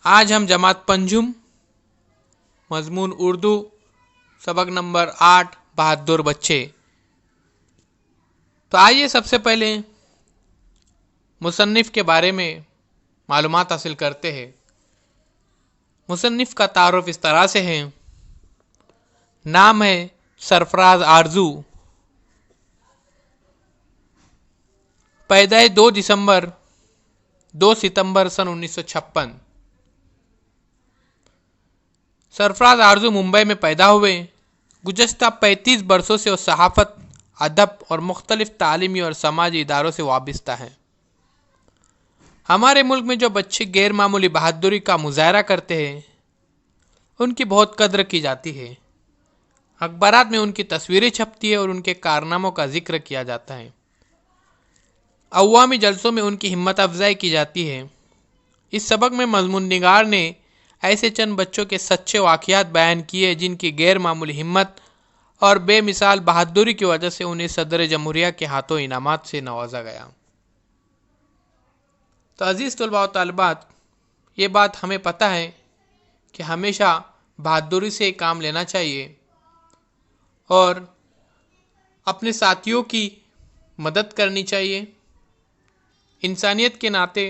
आज हम जमात पंजुम मजमून उर्दू सबक नंबर 8 बहादुर बच्चे। तो आइए सबसे पहले मुसन्निफ़ के बारे में मालूमात हासिल करते हैं। मुसन्निफ़ का तारुफ इस तरह से है। नाम है सरफराज आरजू। पैदाइश 2 सितंबर सन 1956। सरफराज आरजू मुंबई में पैदा हुए। गुज़श्ता 35 बरसों से वो सहाफ़त, अदब और मुख्तलिफ तालीमी और समाजी इदारों से वाबस्ता हैं। हमारे मुल्क में जो बच्चे गैर मामूली बहादुरी का मुजाहरा करते हैं उनकी बहुत कद्र की जाती है। अखबारात में उनकी तस्वीरें छपती है और उनके कारनामों का जिक्र किया जाता है। अवामी जलसों में उनकी हिम्मत अफजाई की जाती है। इस सबक में मजमून निगार ने ऐसे चंद बच्चों के सच्चे वाक़ियात बयान किए जिनकी गैर मामूली हिम्मत और बेमिसाल बहादुरी की वजह से उन्हें सदर जमहूरिया के हाथों इनामात से नवाजा गया। तो अजीज़ तलबा व तालिबात, ये बात हमें पता है कि हमेशा बहादुरी से काम लेना चाहिए और अपने साथियों की मदद करनी चाहिए। इंसानियत के नाते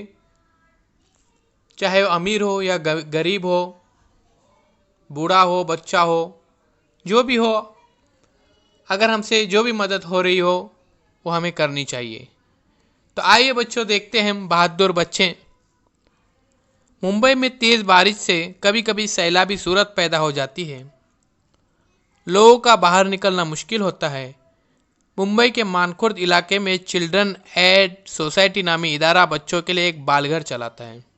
चाहे वो अमीर हो या गरीब हो, बूढ़ा हो, बच्चा हो, जो भी हो, अगर हमसे जो भी मदद हो रही हो वो हमें करनी चाहिए। तो आइए बच्चों देखते हैं बहादुर बच्चे। मुंबई में तेज़ बारिश से कभी कभी सैलाबी सूरत पैदा हो जाती है। लोगों का बाहर निकलना मुश्किल होता है। मुंबई के मानखुर्द इलाके में चिल्ड्रन एड सोसाइटी नामी इदारा बच्चों के लिए एक बालघर चलाता है।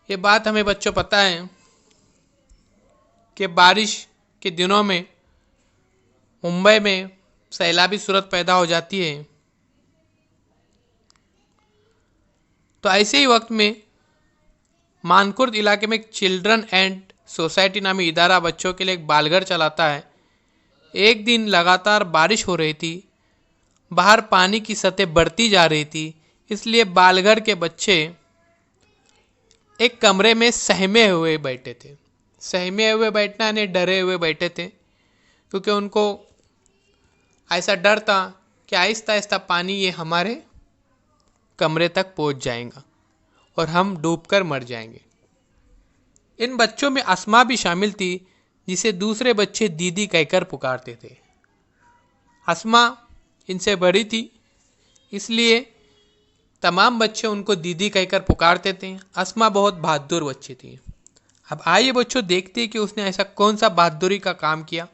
ये बात हमें बच्चों पता है कि बारिश के दिनों में मुंबई में सैलाबी सूरत पैदा हो जाती है। तो ऐसे ही वक्त में मानकुर्द इलाके में चिल्ड्रन एंड सोसाइटी नामी इदारा बच्चों के लिए एक बालघर चलाता है। एक दिन लगातार बारिश हो रही थी। बाहर पानी की सतह बढ़ती जा रही थी, इसलिए बालघर के बच्चे एक कमरे में सहमे हुए बैठे थे। सहमे हुए बैठना यानी डरे हुए बैठे थे, क्योंकि उनको ऐसा डर था कि आहिस्ता आहिस्ता पानी ये हमारे कमरे तक पहुंच जाएगा और हम डूबकर मर जाएंगे। इन बच्चों में अस्मा भी शामिल थी, जिसे दूसरे बच्चे दीदी कहकर पुकारते थे। अस्मा इनसे बड़ी थी, इसलिए तमाम बच्चे उनको दीदी कहकर पुकारते थे। अस्मा बहुत बहादुर बच्ची थी। अब आइए बच्चों देखते हैं कि उसने ऐसा कौन सा बहादुरी का काम किया।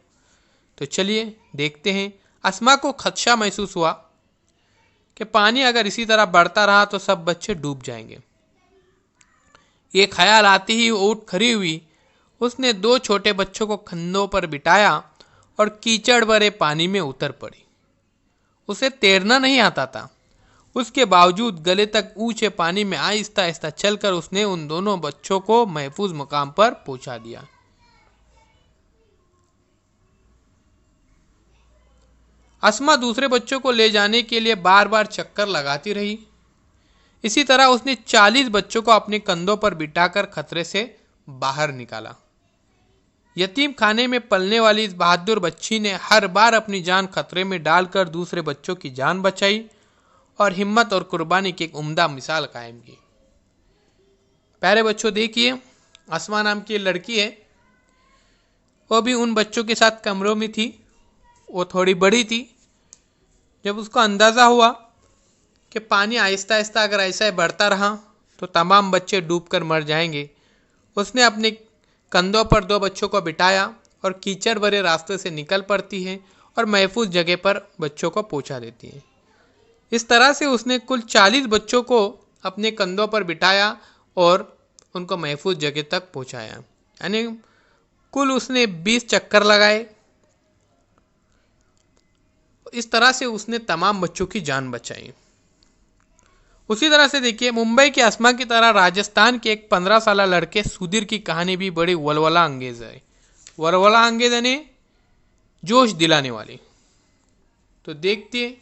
तो चलिए देखते हैं। अस्मा को खदशा महसूस हुआ कि पानी अगर इसी तरह बढ़ता रहा तो सब बच्चे डूब जाएंगे। ये ख्याल आते ही वो उठ खड़ी हुई। उसने 2 छोटे बच्चों को कंधों पर बिठाया और कीचड़ भरे पानी में उतर पड़ी। उसे तैरना नहीं आता था, उसके बावजूद गले तक ऊंचे पानी में आहिस्ता आहिस्ता चलकर उसने उन दोनों बच्चों को महफूज मुकाम पर पहुंचा दिया। अस्मा दूसरे बच्चों को ले जाने के लिए बार बार चक्कर लगाती रही। इसी तरह उसने 40 बच्चों को अपने कंधों पर बिठाकर खतरे से बाहर निकाला। यतीम खाने में पलने वाली इस बहादुर बच्ची ने हर बार अपनी जान खतरे में डालकर दूसरे बच्चों की जान बचाई और हिम्मत और कुर्बानी की एक उम्दा मिसाल कायम की। प्यारे बच्चों देखिए, अस्मा नाम की लड़की है, वो भी उन बच्चों के साथ कमरों में थी। वो थोड़ी बड़ी थी। जब उसको अंदाज़ा हुआ कि पानी आहिस्ता आहिस्ता अगर ऐसा ही बढ़ता रहा तो तमाम बच्चे डूबकर मर जाएंगे, उसने अपने कंधों पर 2 बच्चों को बिठाया और कीचड़ भरे रास्ते से निकल पड़ती है और महफूज जगह पर बच्चों को पहुंचा देती है। इस तरह से उसने कुल 40 बच्चों को अपने कंधों पर बिठाया और उनको महफूज जगह तक पहुंचाया। यानी कुल उसने 20 चक्कर लगाए। इस तरह से उसने तमाम बच्चों की जान बचाई। उसी तरह से देखिए, मुंबई के अस्मा की तरह राजस्थान के एक 15 साल लड़के सुधीर की कहानी भी बड़ी वलवला अंगेज है। वलवला अंगेज यानी जोश दिलाने वाली। तो देखते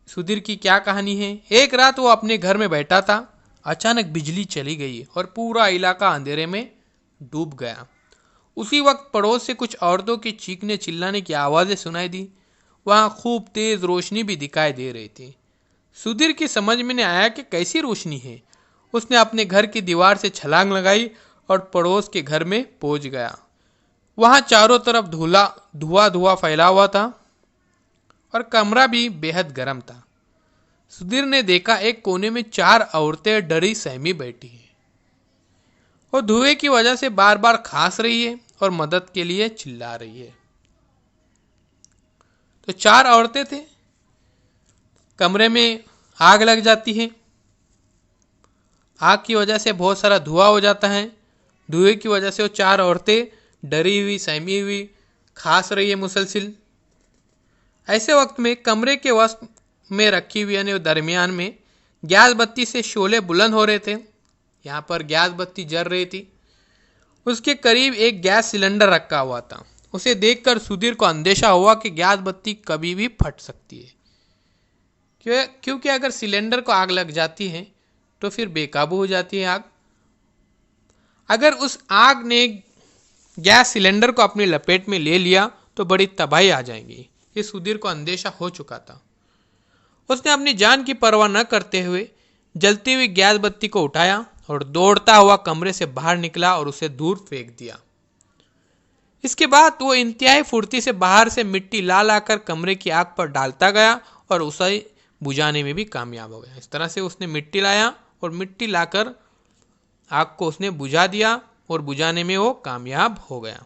सुधीर की क्या कहानी है। एक रात वो अपने घर में बैठा था। अचानक बिजली चली गई और पूरा इलाका अंधेरे में डूब गया। उसी वक्त पड़ोस से कुछ औरतों की चीखने चिल्लाने की आवाज़ें सुनाई दी। वहाँ खूब तेज रोशनी भी दिखाई दे रही थी। सुधीर की समझ में नहीं आया कि कैसी रोशनी है। उसने अपने घर की दीवार से छलांग लगाई और पड़ोस के घर में पहुंच गया। वहाँ चारों तरफ धुआं धुआं फैला हुआ था और कमरा भी बेहद गर्म था। सुधीर ने देखा एक कोने में 4 औरतें डरी सहमी बैठी हैं और धुएं की वजह से बार बार खांस रही है और मदद के लिए चिल्ला रही है। तो 4 औरतें थे। कमरे में आग लग जाती है। आग की वजह से बहुत सारा धुआं हो जाता है। धुएं की वजह से वो 4 औरतें डरी हुई सहमी हुई खांस रही है मुसलसिल। ऐसे वक्त में कमरे के वस्त में रखी हुई यानी दरमियान में गैस बत्ती से शोले बुलंद हो रहे थे। यहाँ पर गैस बत्ती जल रही थी। उसके करीब एक गैस सिलेंडर रखा हुआ था। उसे देखकर सुधीर को अंदेशा हुआ कि गैस बत्ती कभी भी फट सकती है, क्योंकि अगर सिलेंडर को आग लग जाती है तो फिर बेकाबू हो जाती है आग। अगर उस आग ने गैस सिलेंडर को अपनी लपेट में ले लिया तो बड़ी तबाही आ जाएगी। ये सुधीर को अंदेशा हो चुका था। उसने अपनी जान की परवाह न करते हुए जलती हुई गैस बत्ती को उठाया और दौड़ता हुआ कमरे से बाहर निकला और उसे दूर फेंक दिया। इसके बाद वो इंतहाई फुर्ती से बाहर से मिट्टी ला लाकर कमरे की आग पर डालता गया और उसे बुझाने में भी कामयाब हो गया। इस तरह से उसने मिट्टी लाया और मिट्टी लाकर आग को उसने बुझा दिया और बुझाने में वो कामयाब हो गया।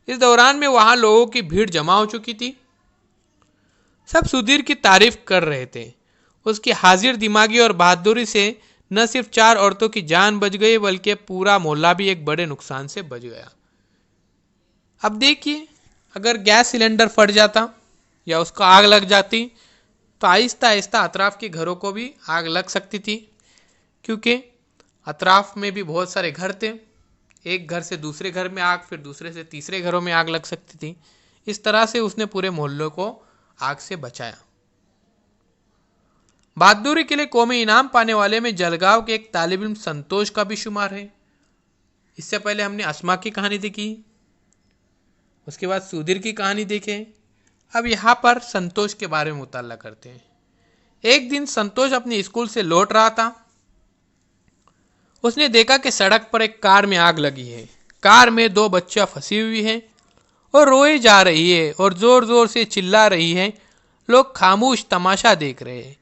इस दौरान में वहां लोगों की भीड़ जमा हो चुकी थी। सब सुधीर की तारीफ कर रहे थे। उसकी हाजिर दिमागी और बहादुरी से न सिर्फ 4 औरतों की जान बच गई बल्कि पूरा मोहल्ला भी एक बड़े नुकसान से बच गया। अब देखिए, अगर गैस सिलेंडर फट जाता या उसको आग लग जाती तो आहिस्ता आहिस्ता अतराफ के घरों को भी आग लग सकती थी, क्योंकि अतराफ में भी बहुत सारे घर थे। एक घर से दूसरे घर में आग, फिर दूसरे से तीसरे घरों में आग लग सकती थी। इस तरह से उसने पूरे मोहल्ले को आग से बचाया। बहादुरी के लिए कौमी इनाम पाने वाले में जलगांव के एक तालिब इल्म संतोष का भी शुमार है। इससे पहले हमने अस्मा की कहानी देखी, उसके बाद सुधीर की कहानी देखें। अब यहाँ पर संतोष के बारे में मुताला करते हैं। एक दिन संतोष अपने स्कूल से लौट रहा था। उसने देखा कि सड़क पर एक कार में आग लगी है। कार में 2 बच्चियां फंसी हुई हैं और रोई जा रही है और जोर जोर से चिल्ला रही है। लोग खामोश तमाशा देख रहे हैं।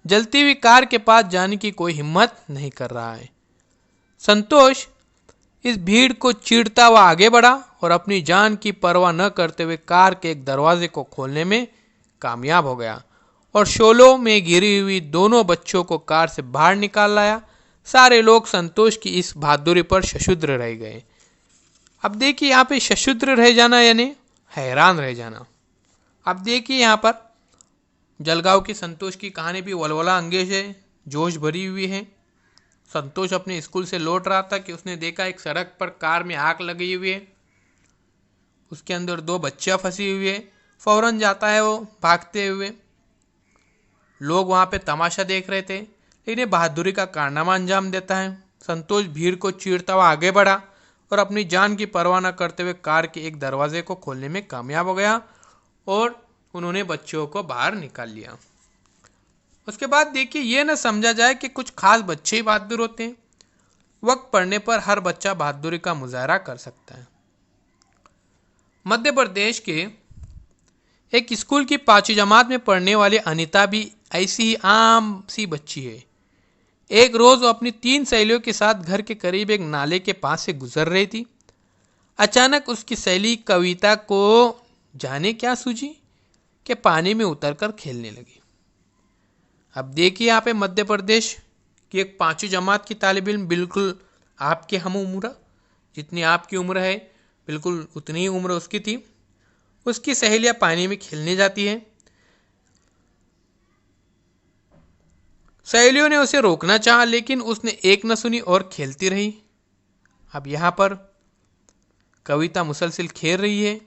जलती हुई कार के पास जाने की कोई हिम्मत नहीं कर रहा है। संतोष इस भीड़ को चीरता हुआ आगे बढ़ा और अपनी जान की परवाह न करते हुए कार के एक दरवाजे को खोलने में कामयाब हो गया और शोलों में गिरी हुई दोनों बच्चों को कार से बाहर निकाल लाया। सारे लोग संतोष की इस बहादुरी पर शशुद्र रह गए। अब देखिए यहाँ पे शशुद्र रह जाना यानी हैरान रह जाना। अब देखिए यहाँ पर जलगांव की संतोष की कहानी भी वलवला अंगेज है, जोश भरी हुई है। संतोष अपने स्कूल से लौट रहा था कि उसने देखा एक सड़क पर कार में आग लगी हुई है, उसके अंदर 2 बच्चियां फंसी हुई है। फौरन जाता है वो भागते हुए। लोग वहां पे तमाशा देख रहे थे, लेकिन बहादुरी का कारनामा अंजाम देता है। संतोष भीड़ को चीरता हुआ आगे बढ़ा और अपनी जान की परवाह न करते हुए कार के एक दरवाजे को खोलने में कामयाब हो गया और उन्होंने बच्चों को बाहर निकाल लिया। उसके बाद देखिए, ये न समझा जाए कि कुछ खास बच्चे ही बहादुर होते हैं। वक्त पड़ने पर हर बच्चा बहादुरी का मुजाहरा कर सकता है। मध्य प्रदेश के एक स्कूल की 5वीं जमात में पढ़ने वाली अनीता भी ऐसी ही आम सी बच्ची है। एक रोज वो अपनी 3 सहेलियों के साथ घर के करीब एक नाले के पास से गुजर रही थी। अचानक उसकी सहेली कविता को जाने क्या सूझी कि पानी में उतरकर खेलने लगी। अब देखिए यहाँ पे मध्य प्रदेश की एक 5वीं जमात की तालिब इल्म, बिल्कुल आपके हम उम्र, जितनी आपकी उम्र है बिल्कुल उतनी ही उम्र उसकी थी। उसकी सहेलियां पानी में खेलने जाती हैं। सहेलियों ने उसे रोकना चाहा, लेकिन उसने एक न सुनी और खेलती रही। अब यहां पर कविता मुसलसिल खेल रही है।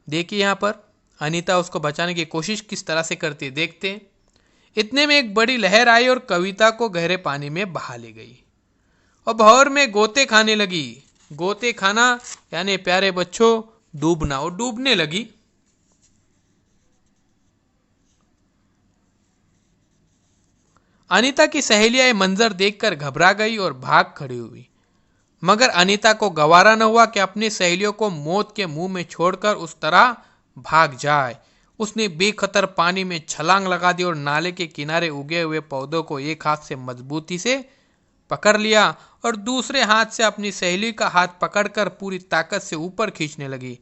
देखिए यहां पर अनीता उसको बचाने की कोशिश किस तरह से करती है, देखते हैं। इतने में एक बड़ी लहर आई और कविता को गहरे पानी में बहा ले गई और भंवर में गोते खाने लगी। गोते खाना यानी प्यारे बच्चों डूबना, और डूबने लगी। अनीता की सहेलियां ये मंजर देखकर घबरा गई और भाग खड़ी हुई, मगर अनीता को गवारा न हुआ कि अपनी सहेलियों को मौत के मुंह में छोड़कर उस तरह भाग जाए। उसने बेखतर पानी में छलांग लगा दी और नाले के किनारे उगे हुए पौधों को एक हाथ से मजबूती से पकड़ लिया और दूसरे हाथ से अपनी सहेली का हाथ पकड़कर पूरी ताकत से ऊपर खींचने लगी।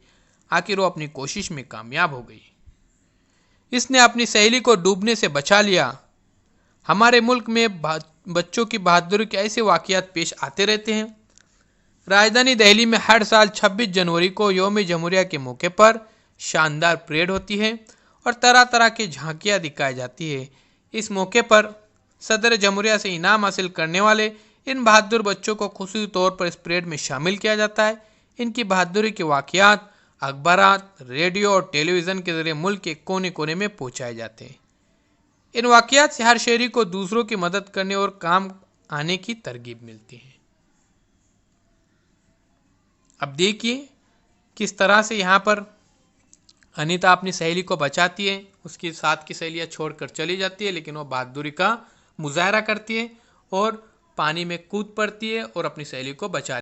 आखिर वो अपनी कोशिश में कामयाब हो गई। इसने अपनी सहेली को डूबने से बचा लिया। हमारे मुल्क में बच्चों की बहादुरी के ऐसे वाकयात पेश आते रहते हैं। राजधानी दिल्ली में हर साल 26 जनवरी को यौम जमहूरिया के मौके पर शानदार परेड होती है और तरह तरह की झांकियां दिखाई जाती है। इस मौके पर सदर जमहूरिया से इनाम हासिल करने वाले इन बहादुर बच्चों को खुशी तौर पर इस परेड में शामिल किया जाता है। इनकी बहादुरी के वाकयात अखबारात, रेडियो और टेलीविज़न के जरिए मुल्क के कोने कोने में पहुंचाए जाते हैं। इन वाकयात से हर शहरी को दूसरों की मदद करने और काम आने की तरगीब मिलती है। अब देखिए किस तरह से यहाँ पर अनीता अपनी सहेली को बचाती है। उसकी साथ की सहेलियाँ छोड़कर चली जाती है, लेकिन वो बहादुरी का मुजाहरा करती है और पानी में कूद पड़ती है और अपनी सहेली को बचा